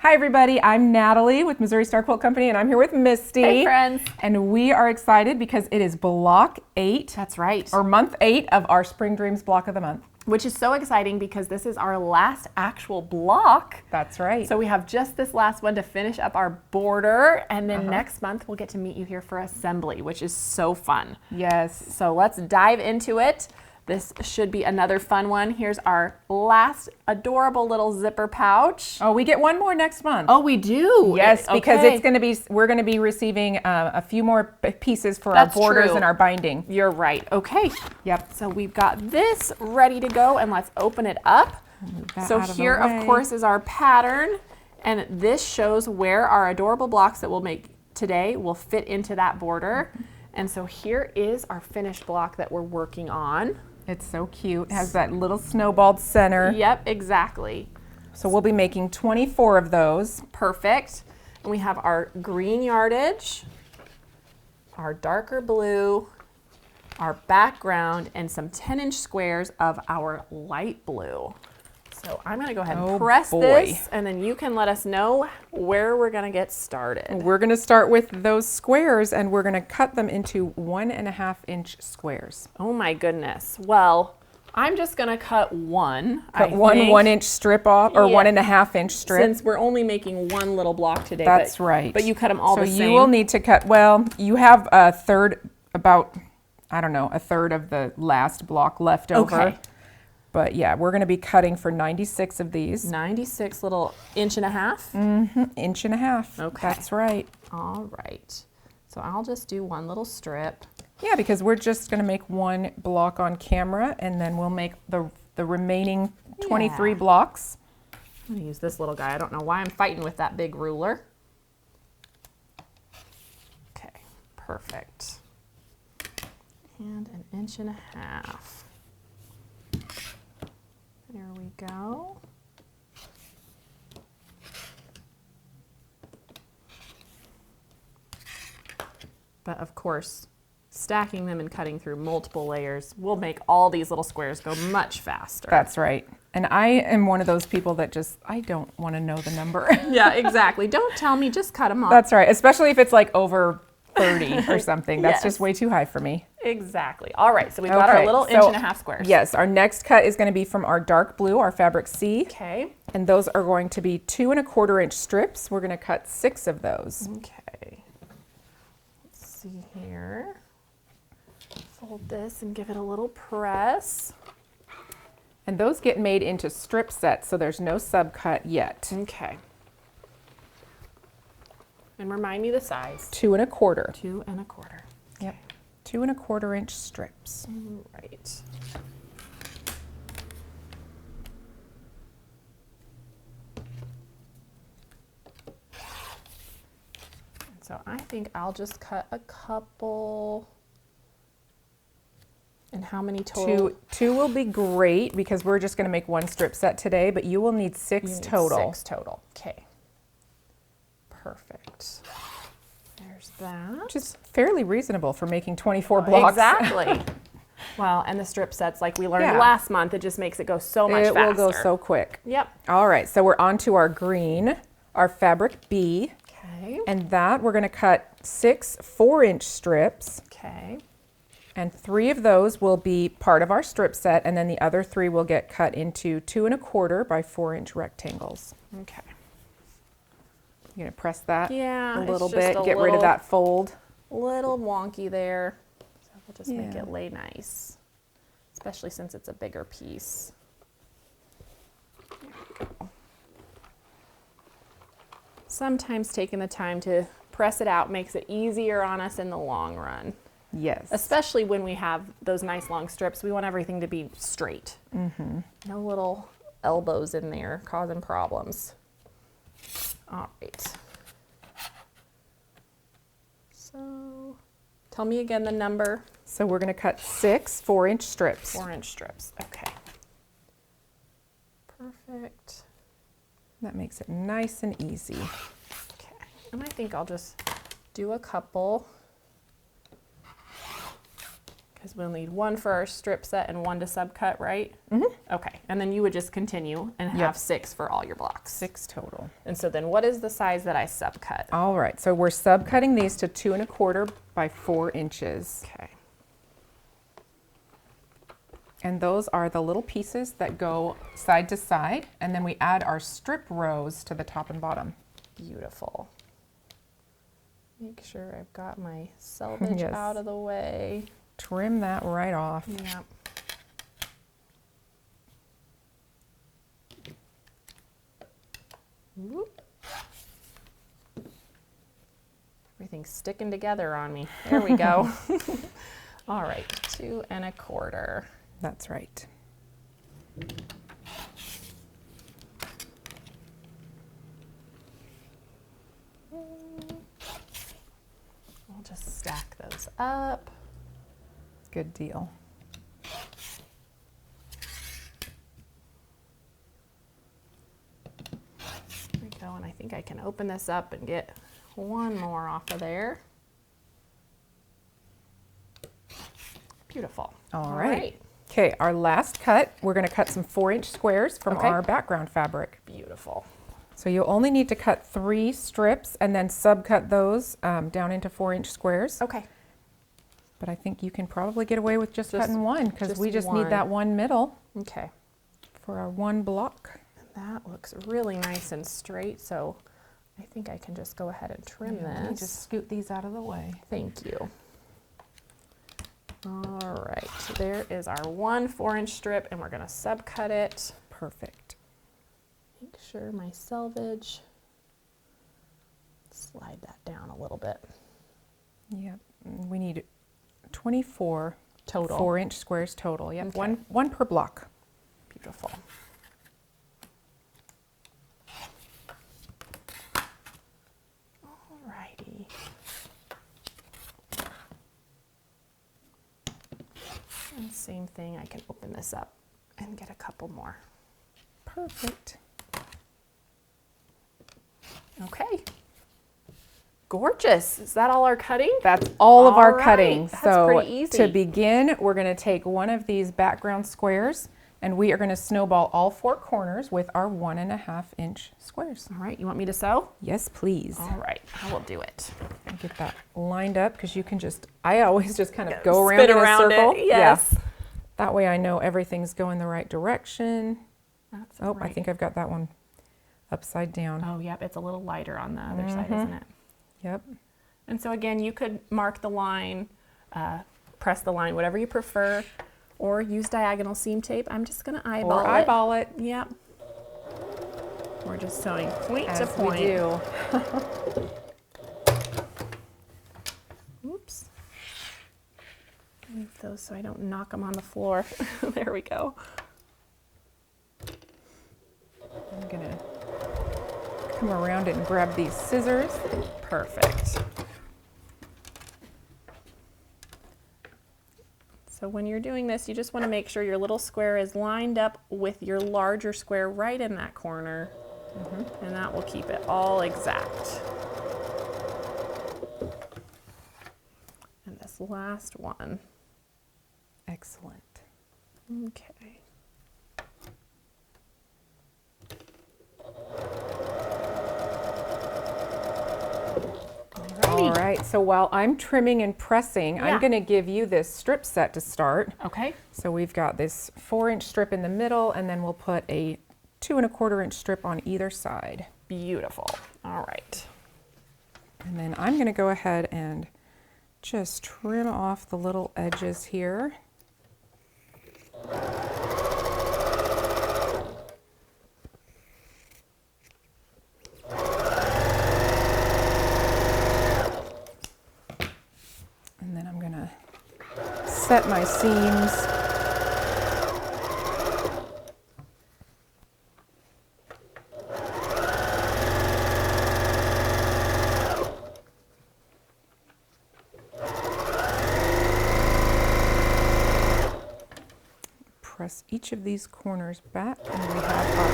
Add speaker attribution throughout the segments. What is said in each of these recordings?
Speaker 1: Hi everybody, I'm Natalie with Missouri Star Quilt Company and I'm here with Misty.
Speaker 2: Hey friends.
Speaker 1: And we are excited because it is block 8.
Speaker 2: That's right.
Speaker 1: Or month 8 of our Spring Dreams block of the month.
Speaker 2: Which is so exciting because this is our last actual block.
Speaker 1: That's right.
Speaker 2: So we have just this last one to finish up our border, and then next month we'll get to meet you here for assembly, which is so fun.
Speaker 1: Yes.
Speaker 2: So let's dive into it. This should be another fun one. Here's our last adorable little zipper pouch.
Speaker 1: Oh, we get one more next month.
Speaker 2: Oh, we do?
Speaker 1: Yes, because
Speaker 2: okay.
Speaker 1: it's going to be, we're going to be receiving a few more pieces for our borders
Speaker 2: true.
Speaker 1: and our binding.
Speaker 2: You're right. Okay.
Speaker 1: Yep.
Speaker 2: So we've got this ready to go, and let's open it up. So here, of course, is our pattern, and this shows where our adorable blocks that we'll make today will fit into that border. And so here is our finished block that we're working on.
Speaker 1: It's so cute. It has that little snowballed center.
Speaker 2: Yep, exactly.
Speaker 1: So we'll be making 24 of those.
Speaker 2: Perfect. And we have our green yardage, our darker blue, our background, and some 10-inch squares of our light blue. So I'm gonna go ahead and press this, and then you can let us know where we're gonna get started.
Speaker 1: We're gonna start with those squares and we're gonna cut them into 1.5-inch squares.
Speaker 2: Oh my goodness. Well, I'm just gonna cut one.
Speaker 1: Cut one 1-inch strip off, or 1.5-inch strip.
Speaker 2: Since we're only making one little block today.
Speaker 1: That's right.
Speaker 2: But you cut them all the same.
Speaker 1: So you will need to cut, well, you have a third, about, I don't know, a third of the last block left over.
Speaker 2: Okay.
Speaker 1: But yeah, we're going to be cutting for 96 of these.
Speaker 2: 96 little 1.5
Speaker 1: inches. Inch and a half.
Speaker 2: Okay.
Speaker 1: That's right.
Speaker 2: All right. So I'll just do one little strip.
Speaker 1: Yeah, because we're just going to make one block on camera, and then we'll make the remaining 23 blocks.
Speaker 2: I'm going to use this little guy. I don't know why I'm fighting with that big ruler. Okay, perfect. And 1.5 inches. There we go. But of course, stacking them and cutting through multiple layers will make all these little squares go much faster.
Speaker 1: That's right. And I am one of those people that just, I don't want to know the number.
Speaker 2: Yeah, exactly. Don't tell me, just cut them off.
Speaker 1: That's right. Especially if it's like over 30 or something. That's just way too high for me.
Speaker 2: Exactly. All right, so we've got our little 1.5-inch squares.
Speaker 1: Yes, our next cut is going to be from our dark blue, our fabric C.
Speaker 2: Okay.
Speaker 1: And those are going to be 2.25-inch strips. We're going to cut 6 of those.
Speaker 2: Okay. Let's see here. Fold this and give it a little press.
Speaker 1: And those get made into strip sets, so there's no subcut yet.
Speaker 2: Okay. And remind me the size.
Speaker 1: 2.25.
Speaker 2: 2.25.
Speaker 1: Yep. 2.25-inch strips.
Speaker 2: Right. So I think I'll just cut a couple. And how many total?
Speaker 1: Two will be great because we're just going to make one strip set today, but you will need 6 total.
Speaker 2: 6 total. Okay. Perfect. There's that.
Speaker 1: Which is fairly reasonable for making 24 blocks.
Speaker 2: Exactly. Well, and the strip sets, like we learned last month, it just makes it go so much faster.
Speaker 1: It will go so quick.
Speaker 2: Yep.
Speaker 1: All right, so we're on to our green, our fabric B.
Speaker 2: Okay.
Speaker 1: And that we're going to cut 6 4-inch strips.
Speaker 2: Okay.
Speaker 1: And 3 of those will be part of our strip set, and then the other 3 will get cut into 2.25 by 4-inch rectangles.
Speaker 2: Okay.
Speaker 1: You're going to press that
Speaker 2: a
Speaker 1: little bit, get rid of that fold.
Speaker 2: Little wonky there. So we'll just make it lay nice, especially since it's a bigger piece. There we go. Sometimes taking the time to press it out makes it easier on us in the long run.
Speaker 1: Yes.
Speaker 2: Especially when we have those nice long strips, we want everything to be straight. No little elbows in there causing problems. All right. So tell me again the number.
Speaker 1: So we're going to cut 6 4-inch strips.
Speaker 2: 4-inch strips. Okay. Perfect.
Speaker 1: That makes it nice and easy.
Speaker 2: Okay. And I think I'll just do a couple. Because we'll need one for our strip set and one to subcut, right? Mm-hmm. Okay, and then you would just continue and have 6 for all your blocks.
Speaker 1: 6 total.
Speaker 2: And so then what is the size that I subcut?
Speaker 1: All right, so we're subcutting these to 2 1/4 by 4 inches.
Speaker 2: Okay.
Speaker 1: And those are the little pieces that go side to side, and then we add our strip rows to the top and bottom.
Speaker 2: Beautiful. Make sure I've got my selvage out of the way.
Speaker 1: Trim that right off.
Speaker 2: Yep. Whoop. Everything's sticking together on me. There we go. All right, 2 1/4.
Speaker 1: That's right.
Speaker 2: I'll just stack those up.
Speaker 1: Good deal.
Speaker 2: There we go, and I think I can open this up and get one more off of there. Beautiful.
Speaker 1: All right. Okay, our last cut, we're going to cut some 4-inch squares from
Speaker 2: Okay.
Speaker 1: our background fabric.
Speaker 2: Beautiful.
Speaker 1: So you'll only need to cut 3 strips and then subcut those down into 4-inch squares.
Speaker 2: Okay.
Speaker 1: But I think you can probably get away with just cutting one because we just
Speaker 2: one.
Speaker 1: need that one middle
Speaker 2: Okay.
Speaker 1: for our one block.
Speaker 2: That looks really nice and straight, so I think I can just go ahead and trim
Speaker 1: Let me
Speaker 2: this.
Speaker 1: just scoot these out of the way.
Speaker 2: Thank you. All right, so there is our one 4-inch strip, and we're going to subcut it.
Speaker 1: Perfect.
Speaker 2: Make sure my selvage, slide that down a little bit.
Speaker 1: Yep. We need 24
Speaker 2: Total.
Speaker 1: 4-inch squares total. Yep.
Speaker 2: Okay.
Speaker 1: One per block.
Speaker 2: Beautiful. Alrighty. And same thing, I can open this up and get a couple more.
Speaker 1: Perfect.
Speaker 2: Okay. Gorgeous. Is that all our cutting?
Speaker 1: That's all of our
Speaker 2: All right.
Speaker 1: cutting.
Speaker 2: That's
Speaker 1: So
Speaker 2: pretty easy.
Speaker 1: to begin, we're going to take one of these background squares and we are going to snowball all 4 corners with our 1.5-inch squares.
Speaker 2: All right, you want me to sew?
Speaker 1: Yes, please.
Speaker 2: All right, I will do it.
Speaker 1: Get that lined up because you can just, I always just kind of go around
Speaker 2: Spin
Speaker 1: in a
Speaker 2: around
Speaker 1: circle.
Speaker 2: it, yes.
Speaker 1: Yeah. That way I know everything's going the right direction.
Speaker 2: That's
Speaker 1: Oh,
Speaker 2: right.
Speaker 1: I think I've got that one upside down.
Speaker 2: Oh, yep, it's a little lighter on the other side, isn't it?
Speaker 1: Yep.
Speaker 2: And so again, you could mark the line, press the line, whatever you prefer, or use diagonal seam tape. I'm just gonna eyeball
Speaker 1: Or
Speaker 2: it.
Speaker 1: eyeball it.
Speaker 2: Yep. We're just sewing point to
Speaker 1: As
Speaker 2: point.
Speaker 1: we do.
Speaker 2: Oops. Move those so I don't knock them on the floor. There we go.
Speaker 1: I'm gonna come around it and grab these scissors.
Speaker 2: Perfect. So when you're doing this, you just want to make sure your little square is lined up with your larger square right in that corner, and that will keep it all exact. And this last one.
Speaker 1: Excellent.
Speaker 2: Okay.
Speaker 1: All right, so while I'm trimming and pressing,
Speaker 2: Yeah.
Speaker 1: I'm gonna give you this strip set to start.
Speaker 2: Okay.
Speaker 1: So we've got this 4-inch strip in the middle, and then we'll put a 2 1/4-inch strip on either side.
Speaker 2: Beautiful. All right.
Speaker 1: And then I'm gonna go ahead and just trim off the little edges here. And then I'm gonna set my seams. Press each of these corners back, and we have our,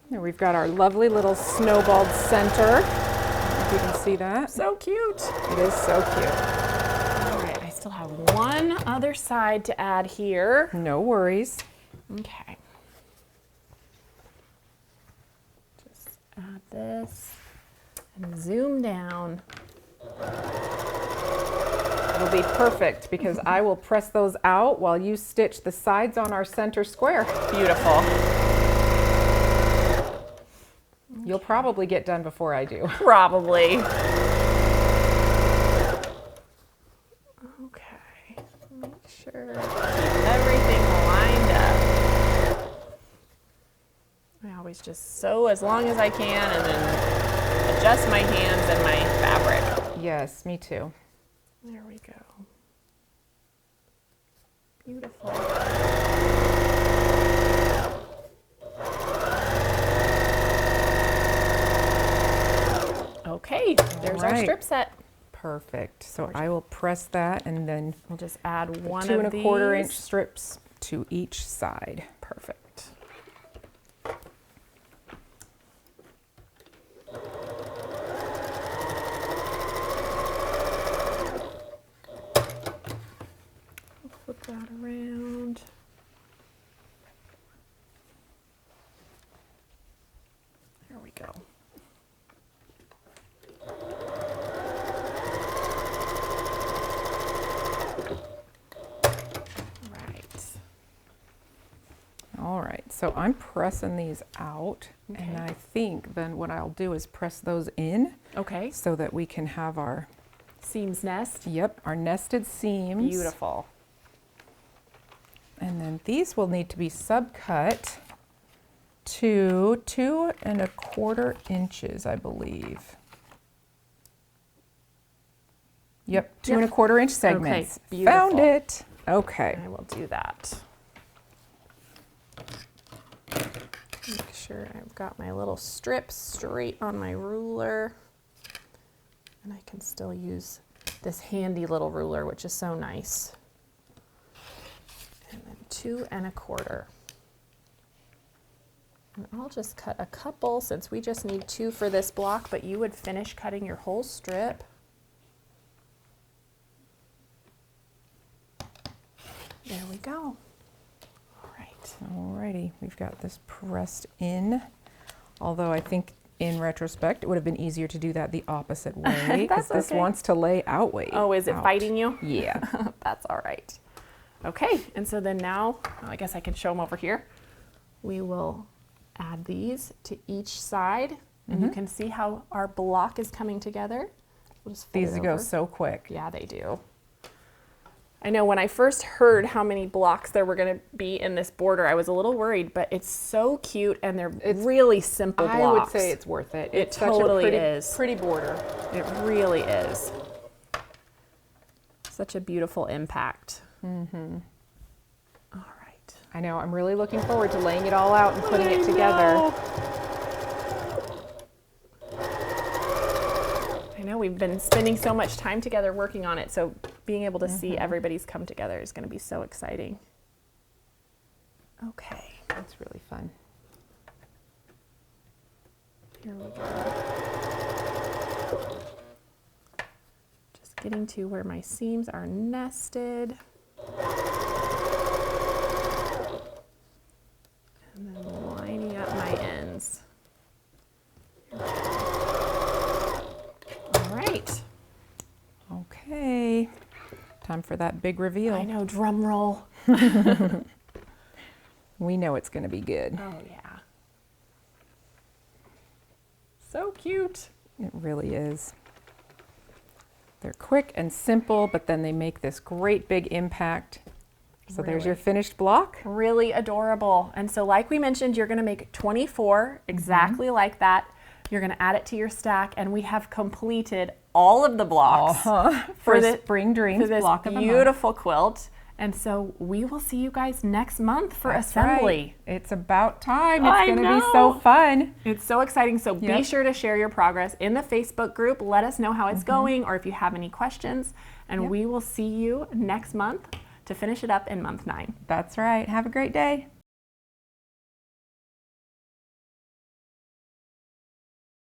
Speaker 1: there we've got our lovely little snowballed center. you can see that.
Speaker 2: So cute.
Speaker 1: It is so cute.
Speaker 2: All right, I still have one other side to add here.
Speaker 1: No worries.
Speaker 2: Okay. Just add this and zoom down.
Speaker 1: It'll be perfect because I will press those out while you stitch the sides on our center square.
Speaker 2: Beautiful.
Speaker 1: You'll probably get done before I do.
Speaker 2: Probably. Okay. Make sure keep everything lined up. I always just sew as long as I can and then adjust my hands and my fabric.
Speaker 1: Yes, me too.
Speaker 2: There we go. Beautiful. Okay, there's our
Speaker 1: right.
Speaker 2: strip set.
Speaker 1: Perfect. So I will press that and then
Speaker 2: We'll just add one
Speaker 1: 2
Speaker 2: of
Speaker 1: 1/4 inch
Speaker 2: these.
Speaker 1: strips to each side.
Speaker 2: Perfect. Flip that around. There we go.
Speaker 1: All right, so I'm pressing these out, and I think then what I'll do is press those in
Speaker 2: Okay.
Speaker 1: so that we can have our,
Speaker 2: Seams nest.
Speaker 1: yep, our nested seams.
Speaker 2: Beautiful.
Speaker 1: And then these will need to be subcut to 2 1/4 inches, I believe. Yep, 2
Speaker 2: Yep.
Speaker 1: 1/4 inch segments.
Speaker 2: Okay,
Speaker 1: Found
Speaker 2: beautiful.
Speaker 1: it. Okay.
Speaker 2: I will do that. Make sure I've got my little strips straight on my ruler. And I can still use this handy little ruler, which is so nice. And then 2 1/4. And I'll just cut a couple since we just need 2 for this block, but you would finish cutting your whole strip. There we go. All right.
Speaker 1: Alrighty, we've got this pressed in. Although I think in retrospect, it would have been easier to do that the opposite way because
Speaker 2: That's
Speaker 1: this
Speaker 2: okay.
Speaker 1: wants to lay out way.
Speaker 2: Oh, is it
Speaker 1: out.
Speaker 2: fighting you?
Speaker 1: Yeah.
Speaker 2: That's all right. Okay, and so then now, I guess I can show them over here. We will add these to each side, and you can see how our block is coming together. We'll just fold
Speaker 1: These
Speaker 2: it
Speaker 1: go
Speaker 2: over.
Speaker 1: so quick.
Speaker 2: Yeah, they do. I know when I first heard how many blocks there were going to be in this border, I was a little worried, but it's so cute and they're really simple blocks.
Speaker 1: I would say it's worth it.
Speaker 2: It
Speaker 1: It's
Speaker 2: totally
Speaker 1: such a
Speaker 2: is.
Speaker 1: pretty border.
Speaker 2: It really is. Such a beautiful impact. Mm-hmm. All right.
Speaker 1: I know, I'm really looking forward to laying it all out and putting it together.
Speaker 2: I know we've been spending so much time together working on it, so being able to see everybody's come together is going to be so exciting. Okay,
Speaker 1: That's really fun.
Speaker 2: here we go. Just getting to where my seams are nested. And then lining up my ends. All right.
Speaker 1: Okay, time for that big reveal.
Speaker 2: I know, drum roll.
Speaker 1: We know it's going to be good.
Speaker 2: Oh, yeah. So cute.
Speaker 1: It really is. They're quick and simple, but then they make this great big impact. So there's your
Speaker 2: Really.
Speaker 1: finished block.
Speaker 2: Really adorable. And so like we mentioned, you're gonna make 24 exactly like that. You're gonna add it to your stack, and we have completed all of the blocks
Speaker 1: For
Speaker 2: the-
Speaker 1: Spring Dreams
Speaker 2: for this
Speaker 1: block of the month.
Speaker 2: beautiful quilt. And so we will see you guys next month for
Speaker 1: That's
Speaker 2: assembly.
Speaker 1: right. It's about time.
Speaker 2: I
Speaker 1: It's going to be so
Speaker 2: know.
Speaker 1: fun.
Speaker 2: It's so exciting. So be
Speaker 1: Yep.
Speaker 2: sure to share your progress in the Facebook group. Let us know how it's going, or if you have any questions. And
Speaker 1: Yep.
Speaker 2: we will see you next month to finish it up in month 9.
Speaker 1: That's right. Have a great day.